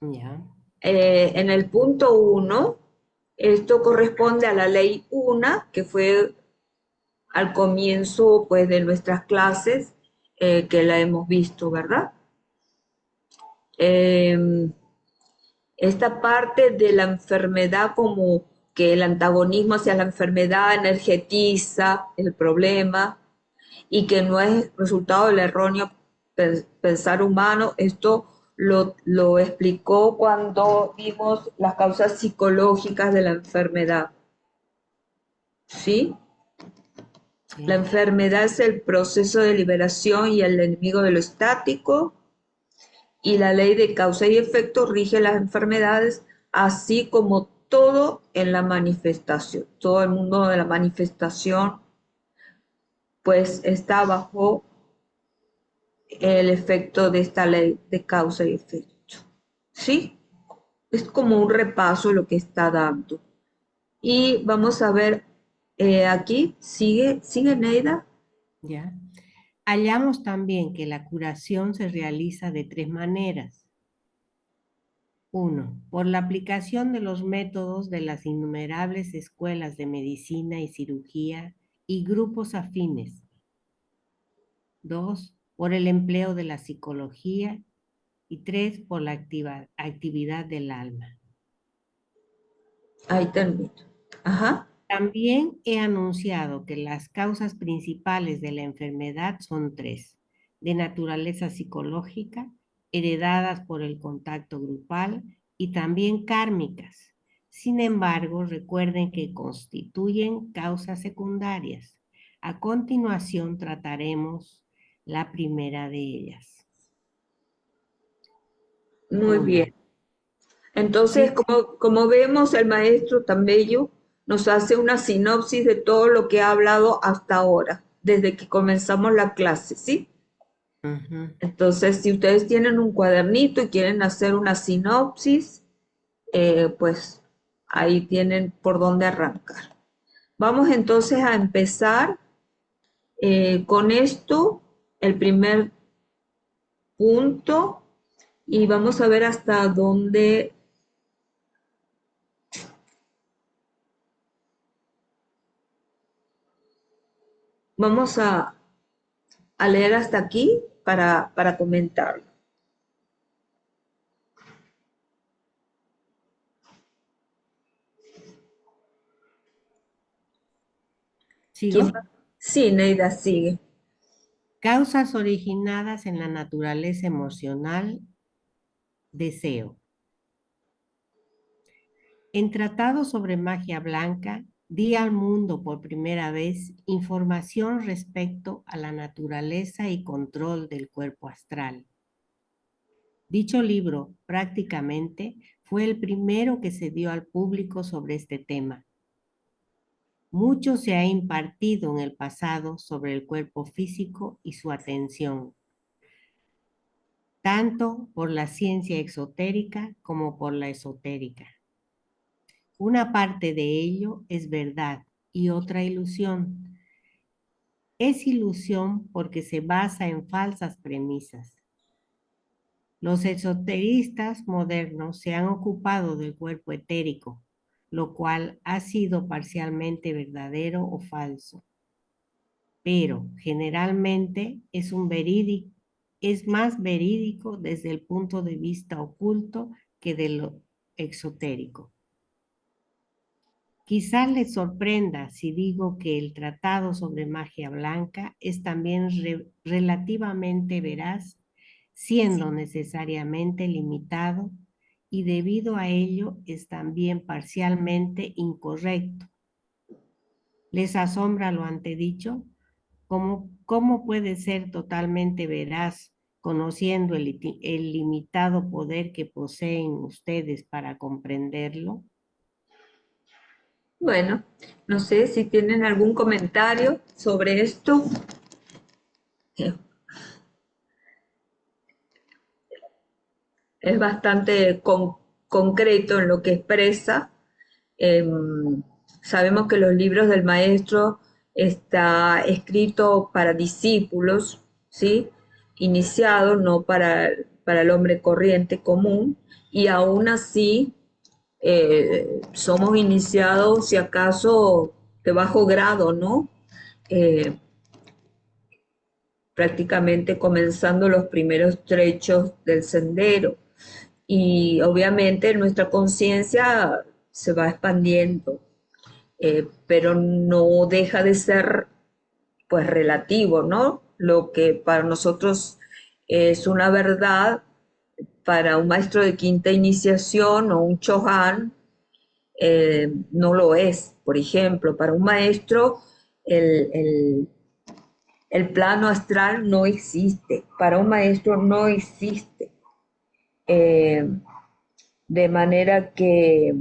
[SPEAKER 4] ¿Ya?
[SPEAKER 1] En el punto 1, esto corresponde a la ley 1, que fue al comienzo pues, de nuestras clases, que la hemos visto, ¿verdad? Esta parte de la enfermedad, como que el antagonismo hacia la enfermedad energetiza el problema y que no es resultado del erróneo pensar humano, esto lo explicó cuando vimos las causas psicológicas de la enfermedad. ¿Sí?
[SPEAKER 4] Sí.
[SPEAKER 1] La enfermedad es el proceso de liberación y el enemigo de lo estático, y la ley de causa y efecto rige las enfermedades, así como todo en la manifestación. Todo el mundo de la manifestación pues está bajo el efecto de esta ley de causa y efecto. ¿Sí? Es como un repaso lo que está dando. Y vamos a ver aquí, sigue Neida.
[SPEAKER 4] ¿Ya? Hallamos también que la curación se realiza de 3 maneras. 1. Por la aplicación de los métodos de las innumerables escuelas de medicina y cirugía y grupos afines. 2. Por el empleo de la psicología. Y 3. Por la actividad del alma.
[SPEAKER 1] Ahí termino. Ajá.
[SPEAKER 4] También he anunciado que las causas principales de la enfermedad son 3, de naturaleza psicológica, heredadas por el contacto grupal y también kármicas. Sin embargo, recuerden que constituyen causas secundarias. A continuación trataremos la primera de ellas.
[SPEAKER 1] Muy
[SPEAKER 4] 1.
[SPEAKER 1] bien. Entonces,
[SPEAKER 4] Sí,
[SPEAKER 1] como vemos, el maestro tan bello nos hace una sinopsis de todo lo que ha hablado hasta ahora, desde que comenzamos la clase, ¿sí? Entonces, si ustedes tienen un cuadernito y quieren hacer una sinopsis, pues ahí tienen por dónde arrancar. Vamos entonces a empezar con esto, el primer punto, y vamos a ver hasta dónde vamos a leer hasta aquí para comentarlo.
[SPEAKER 4] ¿Sigo?
[SPEAKER 1] Sí, Neida, sigue.
[SPEAKER 4] Causas originadas en la naturaleza emocional, deseo. En Tratado sobre Magia Blanca, di al mundo por primera vez información respecto a la naturaleza y control del cuerpo astral. Dicho libro, prácticamente, fue el primero que se dio al público sobre este tema. Mucho se ha impartido en el pasado sobre el cuerpo físico y su atención, tanto por la ciencia exotérica como por la esotérica. Una parte de ello es verdad y otra ilusión. Es ilusión porque se basa en falsas premisas. Los esoteristas modernos se han ocupado del cuerpo etérico, lo cual ha sido parcialmente verdadero o falso, pero generalmente es más verídico desde el punto de vista oculto que de lo exotérico. Quizás les sorprenda si digo que el tratado sobre magia blanca es también relativamente veraz, siendo necesariamente limitado, y debido a ello es también parcialmente incorrecto. ¿Les asombra lo antedicho? ¿Cómo puede ser totalmente veraz conociendo el limitado poder que poseen ustedes para comprenderlo?
[SPEAKER 1] Bueno, no sé si tienen algún comentario sobre esto. Es bastante concreto en lo que expresa. Sabemos que los libros del maestro está escrito para discípulos, ¿sí? Iniciado, no para el hombre corriente común, y aún así somos iniciados, si acaso, de bajo grado, ¿no? Eh, prácticamente comenzando los primeros trechos del sendero. Y obviamente nuestra conciencia se va expandiendo, pero no deja de ser pues relativo, ¿no? Lo que para nosotros es una verdad, para un maestro de quinta iniciación o un Chohan, no lo es. Por ejemplo, para un maestro el, el, el plano astral no existe, para un maestro no existe. Eh, de manera que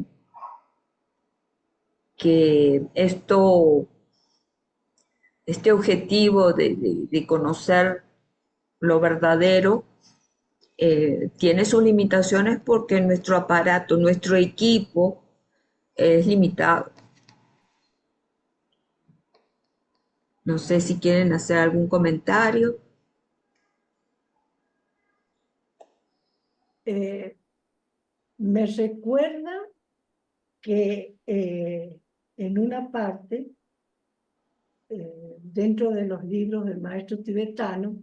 [SPEAKER 1] este objetivo de conocer lo verdadero tiene sus limitaciones porque nuestro aparato, nuestro equipo es limitado. No sé si quieren hacer algún comentario.
[SPEAKER 2] Me recuerda que en una parte, dentro de los libros del maestro tibetano,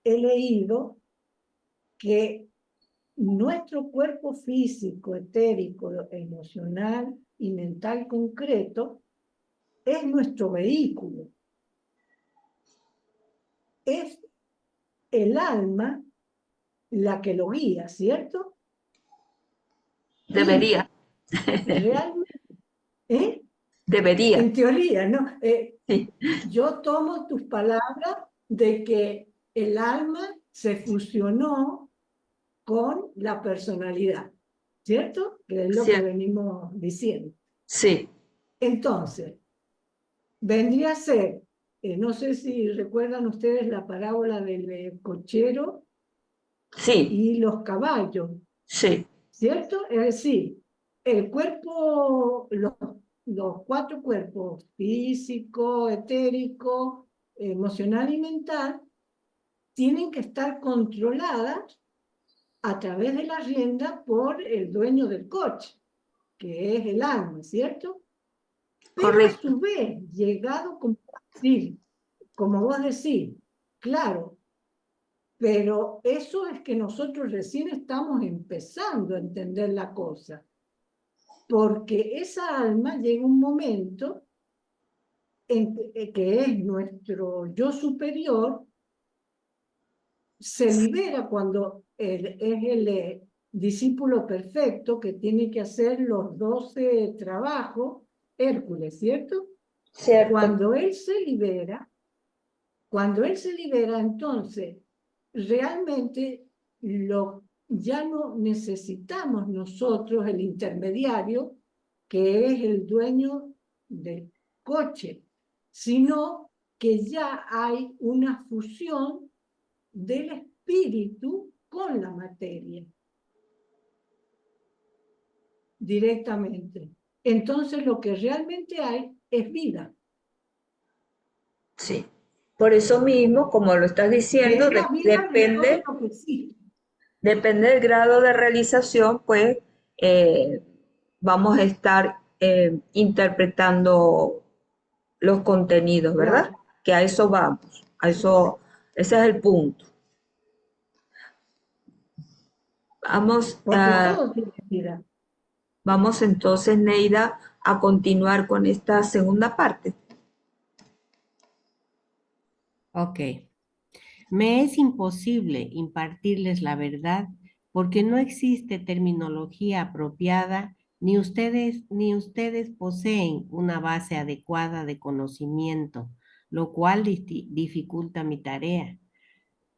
[SPEAKER 2] he leído que nuestro cuerpo físico, etérico, emocional y mental concreto es nuestro vehículo. Es el alma la que lo guía, ¿cierto?
[SPEAKER 1] Debería,
[SPEAKER 2] Y realmente, ¿eh?
[SPEAKER 1] debería.
[SPEAKER 2] En teoría, ¿no?
[SPEAKER 1] Sí,
[SPEAKER 2] Yo tomo tus palabras de que el alma se fusionó con la personalidad, ¿cierto? Que es lo que
[SPEAKER 1] cierto.
[SPEAKER 2] venimos diciendo.
[SPEAKER 1] Sí,
[SPEAKER 2] Entonces, vendría a ser, no sé si recuerdan ustedes la parábola del cochero
[SPEAKER 1] sí,
[SPEAKER 2] y los caballos,
[SPEAKER 1] sí,
[SPEAKER 2] ¿cierto? Es decir, el cuerpo, los cuatro cuerpos, físico, etérico, emocional y mental, tienen que estar controladas a través de la rienda por el dueño del coche, que es el alma, ¿cierto? Pero a
[SPEAKER 1] correcto.
[SPEAKER 2] su vez, llegado, sí, como vos decís, claro, pero eso es que nosotros recién estamos empezando a entender la cosa, porque esa alma llega un momento en que es nuestro yo superior, se libera cuando es el discípulo perfecto que tiene que hacer los 12 trabajos, Hércules, ¿cierto?
[SPEAKER 1] Cierto.
[SPEAKER 2] Cuando él se libera, entonces realmente ya no necesitamos nosotros el intermediario, que es el dueño del coche, sino que ya hay una fusión del espíritu con la materia directamente. Entonces lo que realmente hay es vida.
[SPEAKER 1] Sí. Por eso mismo, como lo estás
[SPEAKER 2] Que
[SPEAKER 1] diciendo,
[SPEAKER 2] es la vida de todo
[SPEAKER 1] depende,
[SPEAKER 2] lo que existe.
[SPEAKER 1] depende del grado de realización, pues eh, vamos a estar interpretando los contenidos, ¿verdad?
[SPEAKER 2] Claro,
[SPEAKER 1] Que a eso vamos, a
[SPEAKER 2] sí.
[SPEAKER 1] eso, ese es el punto. Vamos,
[SPEAKER 2] Porque todo tiene vida.
[SPEAKER 1] vamos entonces, Neida, a continuar con esta segunda parte.
[SPEAKER 4] Ok. Me es imposible impartirles la verdad porque no existe terminología apropiada, ni ustedes poseen una base adecuada de conocimiento, lo cual dificulta mi tarea.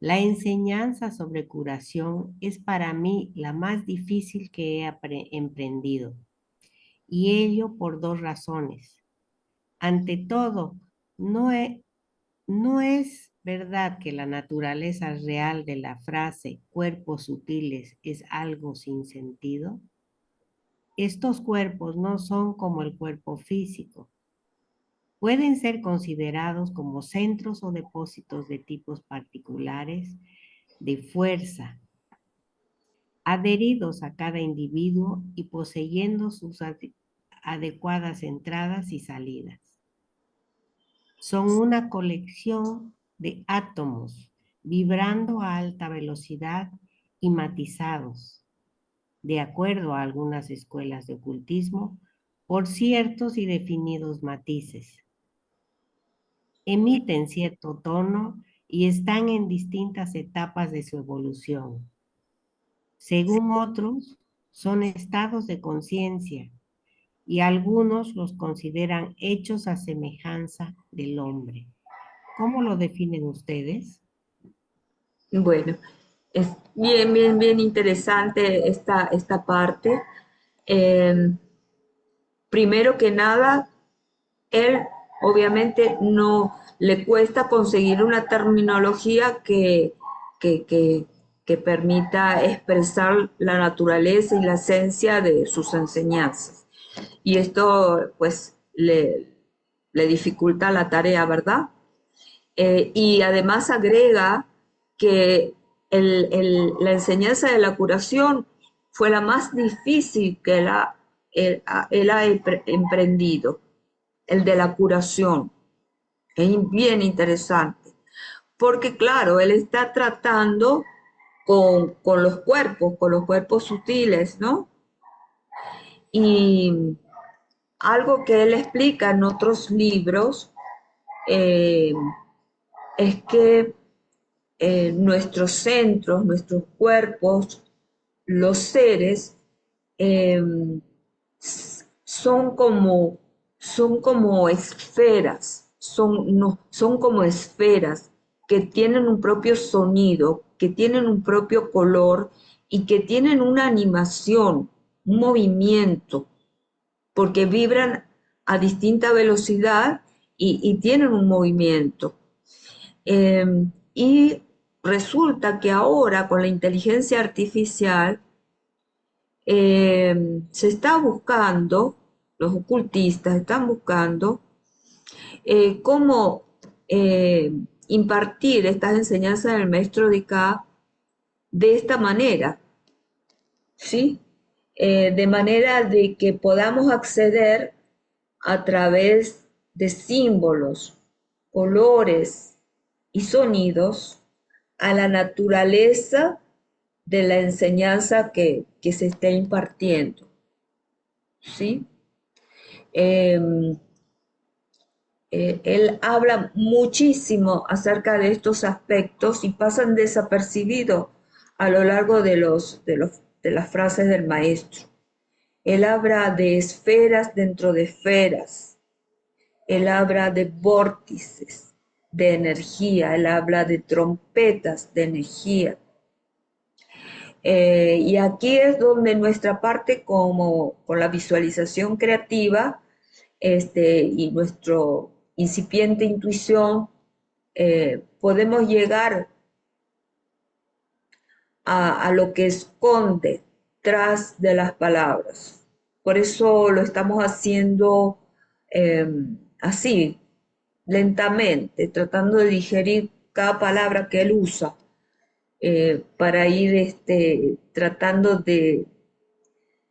[SPEAKER 4] La enseñanza sobre curación es para mí la más difícil que he emprendido, y ello por dos razones. Ante todo, no he- no es verdad que la naturaleza real de la frase cuerpos sutiles es algo sin sentido. Estos cuerpos no son como el cuerpo físico. Pueden ser considerados como centros o depósitos de tipos particulares de fuerza, adheridos a cada individuo y poseyendo sus adecuadas entradas y salidas. Son una colección de átomos vibrando a alta velocidad y matizados, de acuerdo a algunas escuelas de ocultismo, por ciertos y definidos matices. Emiten cierto tono y están en distintas etapas de su evolución. Según otros, son estados de conciencia y algunos los consideran hechos a semejanza del hombre. ¿Cómo lo definen ustedes?
[SPEAKER 1] Bueno, es bien interesante esta parte. Eh, Primero que nada, él obviamente no le cuesta conseguir una terminología que, que, que permita expresar la naturaleza y la esencia de sus enseñanzas. Y esto pues le dificulta la tarea, ¿verdad? Y además agrega que la enseñanza de la curación fue la más difícil que él ha emprendido, el de la curación. Es bien interesante, porque claro, él está tratando con los cuerpos sutiles, ¿no? Y algo que él explica en otros libros eh, es que nuestros centros, nuestros cuerpos, los seres, eh, son como, son como esferas, no, son como esferas que tienen un propio sonido, que tienen un propio color y que tienen una animación, un movimiento, porque vibran a distinta velocidad y tienen un movimiento. Eh, y resulta que ahora con la inteligencia artificial se está buscando, los ocultistas están buscando cómo impartir estas enseñanzas del maestro de K de esta manera, ¿sí? De manera de que podamos acceder a través de símbolos, colores y sonidos a la naturaleza de la enseñanza que se está impartiendo, ¿sí? Eh, Él habla muchísimo acerca de estos aspectos y pasan desapercibidos a lo largo de las frases del maestro. Él habla de esferas dentro de esferas, él habla de vórtices de energía, él habla de trompetas de energía. Y aquí es donde nuestra parte como con la visualización creativa y nuestro incipiente intuición, podemos llegar a lo que esconde tras de las palabras. Por eso lo estamos haciendo así, lentamente, tratando de digerir cada palabra que él usa, para ir tratando de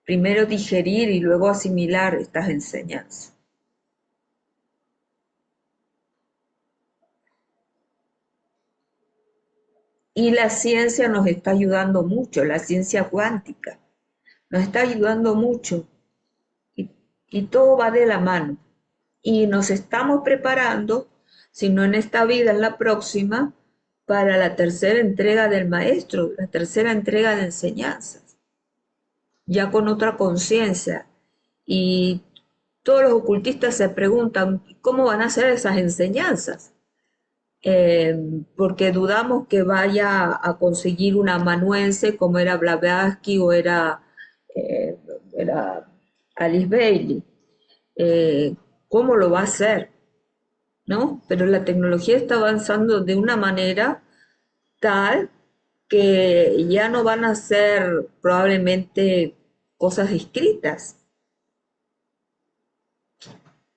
[SPEAKER 1] primero digerir y luego asimilar estas enseñanzas. Y la ciencia nos está ayudando mucho, la ciencia cuántica nos está ayudando mucho, y todo va de la mano. Y nos estamos preparando, si no en esta vida, en la próxima, para la tercera entrega del maestro, la tercera entrega de enseñanzas, ya con otra conciencia. Y todos los ocultistas se preguntan cómo van a ser esas enseñanzas, porque dudamos que vaya a conseguir un amanuense como era Blavatsky o era Alice Bailey. ¿Cómo lo va a hacer? ¿No? Pero la tecnología está avanzando de una manera tal que ya no van a ser probablemente cosas escritas.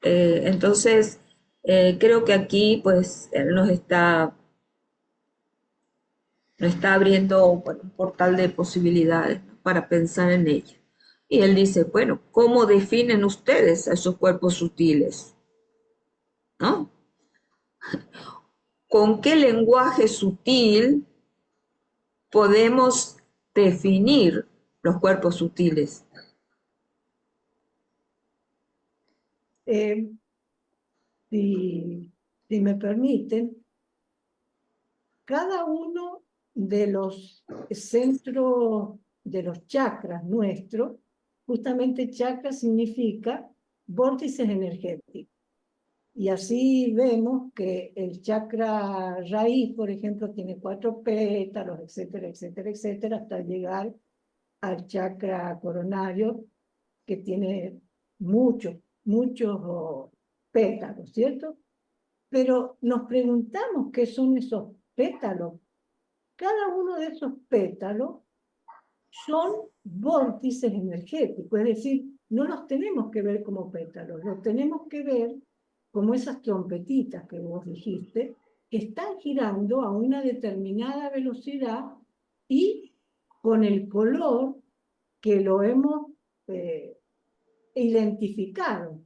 [SPEAKER 1] Entonces, creo que aquí pues él nos está abriendo, bueno, un portal de posibilidades, ¿no?, para pensar en ello. Y él dice, bueno, ¿cómo definen ustedes a esos cuerpos sutiles? ¿No? ¿Con qué lenguaje sutil podemos definir los cuerpos sutiles?
[SPEAKER 2] Eh, si me permiten, cada uno de los centros de los chakras nuestros, justamente chakra significa vórtices energéticos. Y así vemos que el chakra raíz, por ejemplo, tiene 4 pétalos, etcétera, etcétera, etcétera, hasta llegar al chakra coronario, que tiene muchos, muchos pétalos, ¿cierto? Pero nos preguntamos qué son esos pétalos. Cada uno de esos pétalos son vórtices energéticos, es decir, no los tenemos que ver como pétalos, los tenemos que ver como esas trompetitas que vos dijiste, que están girando a una determinada velocidad y con el color que lo hemos identificado.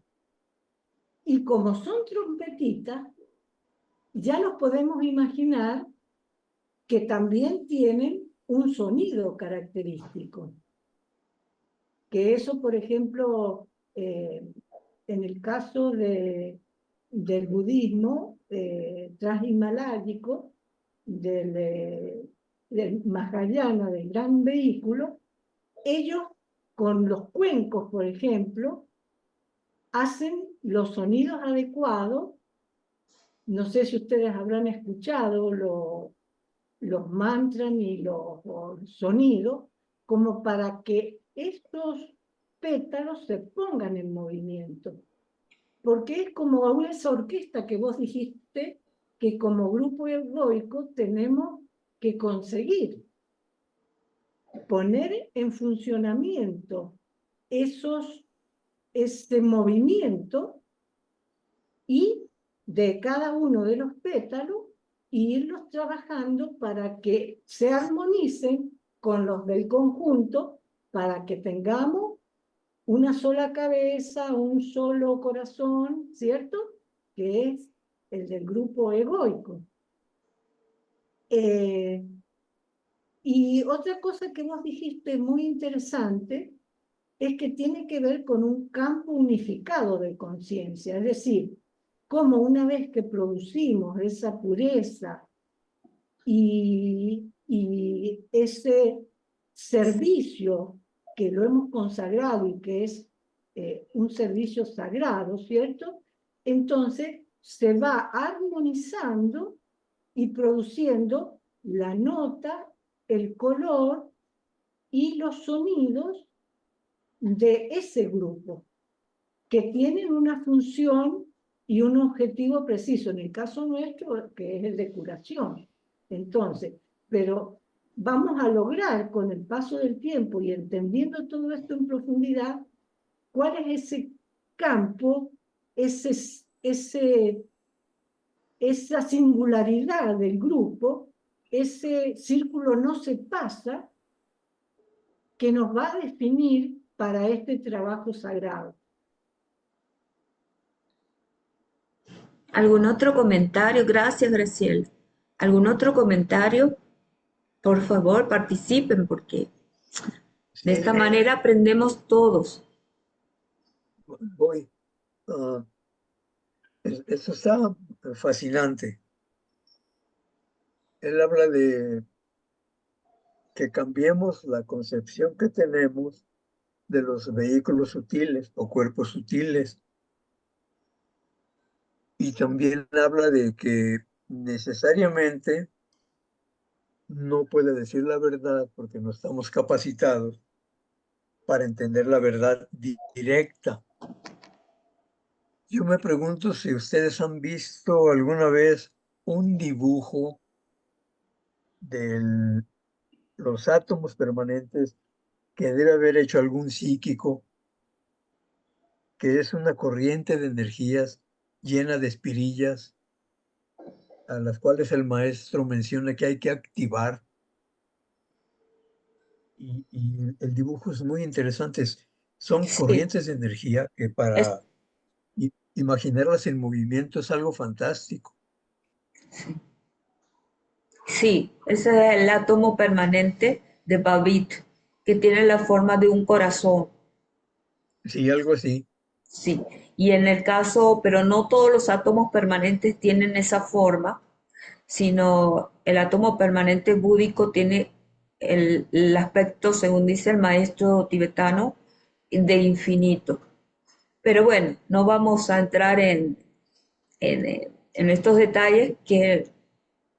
[SPEAKER 2] Y como son trompetitas, ya nos podemos imaginar que también tienen un sonido característico. Que eso, por ejemplo, en el caso del budismo transhimaláyico, del Mahayana, del gran vehículo, ellos con los cuencos, por ejemplo, hacen los sonidos adecuados. No sé si ustedes habrán escuchado los mantras y los sonidos, como para que estos pétalos se pongan en movimiento. Porque es como esa orquesta que vos dijiste, que como grupo egoico tenemos que conseguir poner en funcionamiento ese movimiento y de cada uno de los pétalos irlos trabajando para que se armonicen con los del conjunto, para que tengamos una sola cabeza, un solo corazón, ¿cierto? Que es el del grupo egoico. Y otra cosa que vos dijiste muy interesante es que tiene que ver con un campo unificado de conciencia, es decir, como una vez que producimos esa pureza y ese servicio que lo hemos consagrado y que es un servicio sagrado, ¿cierto? Entonces se va armonizando y produciendo la nota, el color y los sonidos de ese grupo, que tienen una función y un objetivo preciso, en el caso nuestro, que es el de curación. Entonces, pero vamos a lograr con el paso del tiempo y entendiendo todo esto en profundidad, cuál es ese campo, ese esa singularidad del grupo, ese círculo no se pasa, que nos va a definir para este trabajo sagrado.
[SPEAKER 1] ¿Algún otro comentario? Gracias, Graciela. ¿Algún otro comentario? Por favor, participen porque de esta manera aprendemos todos.
[SPEAKER 3] Voy. Eso está fascinante. Él habla de que cambiemos la concepción que tenemos de los vehículos sutiles o cuerpos sutiles. Y también habla de que necesariamente no puede decir la verdad porque no estamos capacitados para entender la verdad directa. Yo me pregunto si ustedes han visto alguna vez un dibujo de los átomos permanentes que debe haber hecho algún psíquico, que es una corriente de energías llena de espirillas, a las cuales el maestro menciona que hay que activar. Y el dibujo es muy interesante. Son
[SPEAKER 1] Sí,
[SPEAKER 3] corrientes de energía que
[SPEAKER 1] es,
[SPEAKER 3] para imaginarlas en movimiento es algo fantástico.
[SPEAKER 1] sí, ese es el átomo permanente de Babbitt, que tiene la forma de un corazón.
[SPEAKER 3] Sí, algo así.
[SPEAKER 1] Sí, y en el caso, pero no todos los átomos permanentes tienen esa forma, sino el átomo permanente búdico tiene el aspecto, según dice el maestro tibetano, de infinito. Pero bueno, no vamos a entrar en estos detalles que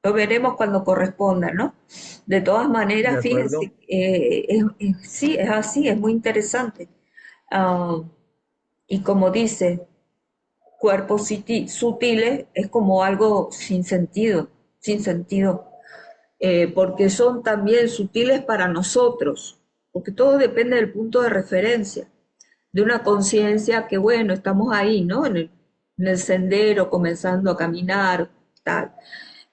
[SPEAKER 1] lo veremos cuando corresponda, ¿no? De todas
[SPEAKER 3] ¿De
[SPEAKER 1] maneras,
[SPEAKER 3] acuerdo?
[SPEAKER 1] fíjense, sí, es así, es muy interesante. Ah, y como dice, cuerpos sutiles es como algo sin sentido, porque son también sutiles para nosotros, porque todo depende del punto de referencia, de una conciencia que, bueno, estamos ahí, ¿no? En el sendero, comenzando a caminar, tal.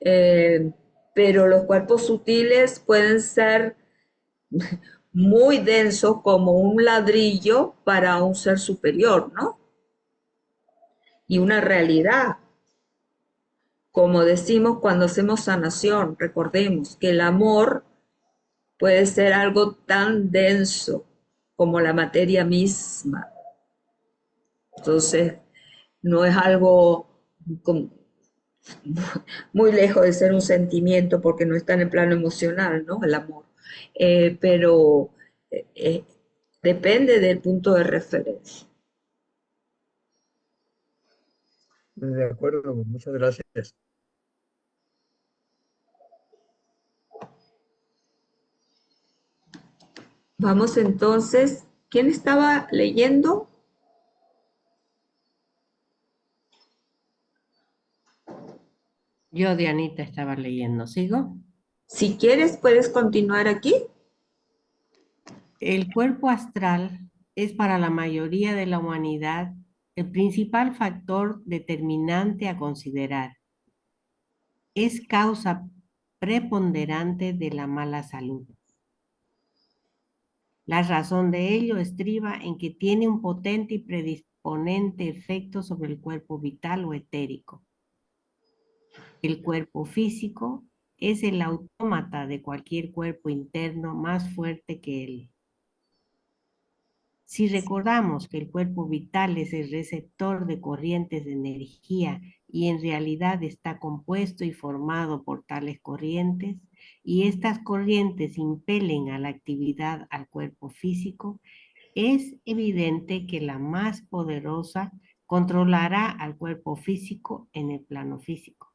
[SPEAKER 1] Eh, pero los cuerpos sutiles pueden ser muy densos como un ladrillo para un ser superior, ¿no? Y una realidad. Como decimos cuando hacemos sanación, recordemos que el amor puede ser algo tan denso como la materia misma. Entonces, no es algo muy lejos de ser un sentimiento porque no está en el plano emocional, ¿no? El amor. Pero eh, depende del punto de referencia.
[SPEAKER 3] De acuerdo, muchas gracias.
[SPEAKER 1] Vamos entonces, ¿quién estaba leyendo?
[SPEAKER 4] Yo, Dianita, estaba leyendo. ¿Sigo?
[SPEAKER 1] Si quieres, puedes continuar aquí.
[SPEAKER 4] El cuerpo astral es para la mayoría de la humanidad el principal factor determinante a considerar. Es causa preponderante de la mala salud. La razón de ello estriba en que tiene un potente y predisponente efecto sobre el cuerpo vital o etérico. El cuerpo físico es el autómata de cualquier cuerpo interno más fuerte que él. Si recordamos que el cuerpo vital es el receptor de corrientes de energía y en realidad está compuesto y formado por tales corrientes, y estas corrientes impelen a la actividad al cuerpo físico, es evidente que la más poderosa controlará al cuerpo físico en el plano físico.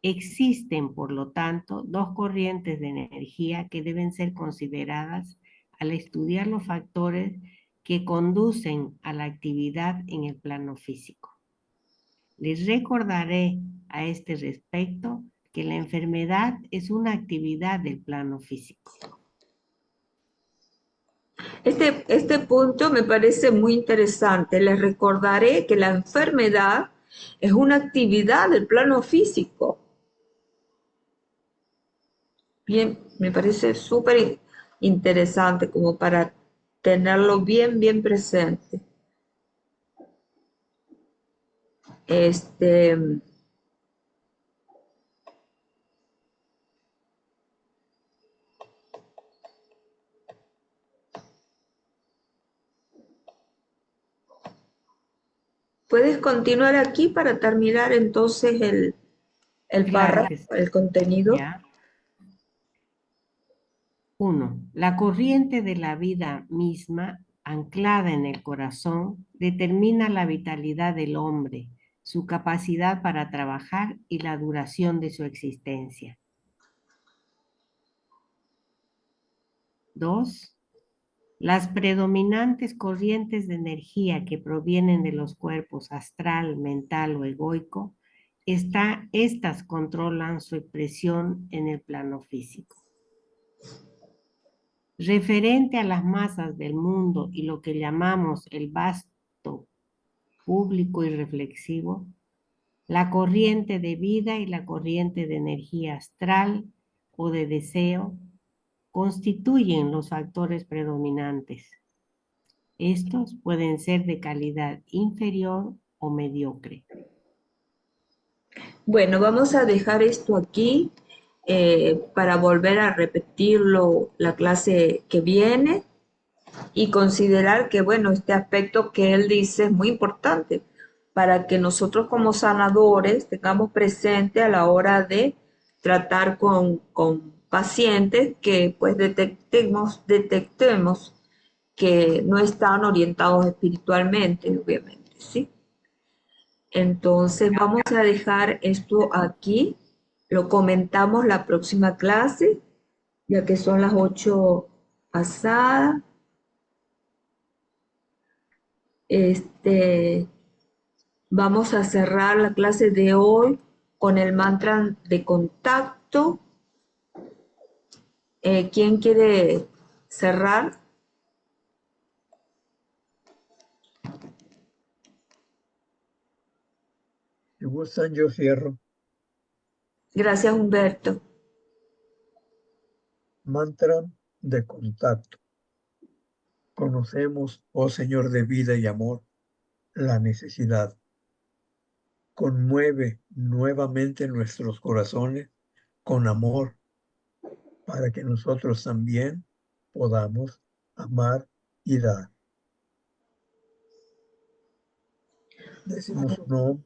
[SPEAKER 4] Existen, por lo tanto, dos corrientes de energía que deben ser consideradas al estudiar los factores que conducen a la actividad en el plano físico. Les recordaré a este respecto que la enfermedad es una actividad del plano físico.
[SPEAKER 1] Este punto me parece muy interesante. Les recordaré que la enfermedad Es una actividad del plano físico. Bien, me parece súper interesante como para tenerlo bien, bien presente. Este, puedes continuar aquí para terminar entonces el
[SPEAKER 4] Claro
[SPEAKER 1] párrafo,
[SPEAKER 4] que sí.
[SPEAKER 1] el contenido.
[SPEAKER 4] ¿Ya? 1. La corriente de la vida misma, anclada en el corazón, determina la vitalidad del hombre, su capacidad para trabajar y la duración de su existencia. 2. Las predominantes corrientes de energía que provienen de los cuerpos astral, mental o egoico, estas controlan su expresión en el plano físico. Referente a las masas del mundo y lo que llamamos el vasto público y reflexivo, la corriente de vida y la corriente de energía astral o de deseo constituyen los factores predominantes. Estos pueden ser de calidad inferior o mediocre.
[SPEAKER 1] Bueno, vamos a dejar esto aquí para volver a repetirlo la clase que viene y considerar que, bueno, este aspecto que él dice es muy importante para que nosotros como sanadores tengamos presente a la hora de tratar con pacientes que pues detectemos que no están orientados espiritualmente, obviamente, ¿sí? Entonces vamos a dejar esto aquí, lo comentamos la próxima clase, ya que son las 8 pasadas. Vamos a cerrar la clase de hoy con el mantra de contacto. ¿Quién quiere cerrar?
[SPEAKER 3] Si gustan, yo cierro.
[SPEAKER 1] Gracias, Humberto.
[SPEAKER 3] Mantra de contacto. Conocemos, oh Señor de vida y amor, la necesidad. Conmueve nuevamente nuestros corazones con amor para que nosotros también podamos amar y dar. Decimos un no.